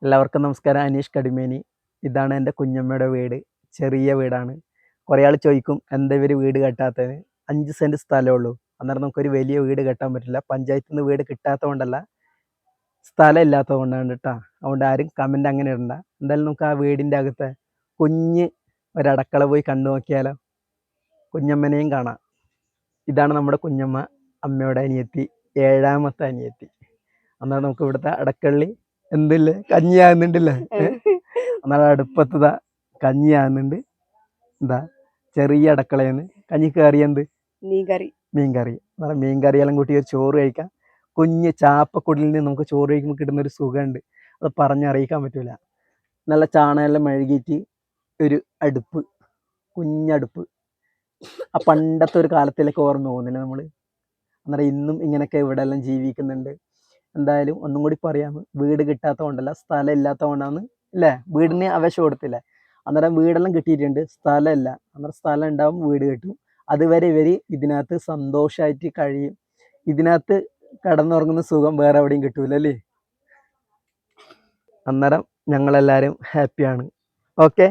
എല്ലാവർക്കും നമസ്കാരം. അനീഷ് കടിമേനി. ഇതാണ് എൻ്റെ കുഞ്ഞമ്മയുടെ വീട്. ചെറിയ വീടാണ്. കുറേ ആൾ ചോദിക്കും എന്താ ഇവർ വീട് കെട്ടാത്തത്. 5 സെൻറ്റ് സ്ഥലമേ ഉള്ളൂ. അന്നേരം നമുക്കൊരു വലിയ വീട് കെട്ടാൻ പറ്റില്ല. പഞ്ചായത്തിൽ നിന്ന് വീട് കിട്ടാത്തത് കൊണ്ടല്ല, സ്ഥലം ഇല്ലാത്തത് കൊണ്ടാണ് കേട്ടോ. അതുകൊണ്ട് ആരും കമൻറ്റ് അങ്ങനെ ഇടണ്ട. എന്തായാലും നമുക്ക് ആ വീടിൻ്റെ അകത്തെ കുഞ്ഞ് ഒരടക്കള പോയി കണ്ടു നോക്കിയാലോ. കുഞ്ഞമ്മനെയും കാണാം. ഇതാണ് നമ്മുടെ കുഞ്ഞമ്മ, അമ്മയുടെ അനിയത്തി, 7ാമത്തെ അനിയത്തി. എന്നാൽ നമുക്ക് ഇവിടുത്തെ അടക്കളി എന്തില്ലേ കഞ്ഞിയാകുന്നുണ്ടല്ലേ. എന്നാൽ അടുപ്പത്തതാ കഞ്ഞിയാകുന്നുണ്ട്. എന്താ ചെറിയ അടക്കളയെന്ന് കഞ്ഞി കയറി എന്ത് മീൻകറി. എന്നാൽ മീൻകറിയെല്ലാം കൂട്ടി ഒരു ചോറ് കഴിക്കാം. കുഞ്ഞ് ചാപ്പക്കുടിൽ നിന്ന് നമുക്ക് ചോറ് കഴിക്കുമ്പോൾ കിട്ടുന്നൊരു സുഖമുണ്ട്, അത് പറഞ്ഞറിയിക്കാൻ പറ്റില്ല. നല്ല ചാണകമെല്ലാം മെഴുകിയിട്ട് ഒരു അടുപ്പ്, കുഞ്ഞടുപ്പ്. ആ പണ്ടത്തെ ഒരു കാലത്തിലേക്ക് ഓർമ്മ പോകുന്നില്ല നമ്മൾ. അന്നേരം ഇന്നും ഇങ്ങനെയൊക്കെ ഇവിടെ എല്ലാം ജീവിക്കുന്നുണ്ട്. എന്തായാലും ഒന്നും കൂടി പറയാം, വീട് കിട്ടാത്തത് കൊണ്ടല്ല, സ്ഥലം ഇല്ലാത്തത് കൊണ്ടാണ് അല്ലേ. വീടിന് ആവശ്യം കൊടുത്തില്ലേ. അന്നേരം വീടെല്ലാം കിട്ടിയിട്ടുണ്ട്, സ്ഥലമില്ല. അന്നേരം സ്ഥലം ഉണ്ടാവും, വീട് കിട്ടും. അതുവരെ ഇവർ ഇതിനകത്ത് സന്തോഷമായിട്ട് കഴിയും. ഇതിനകത്ത് കിടന്നുറങ്ങുന്ന സുഖം വേറെ എവിടെയും കിട്ടൂല അല്ലേ. അന്നേരം ഞങ്ങളെല്ലാവരും ഹാപ്പിയാണ്. ഓക്കെ.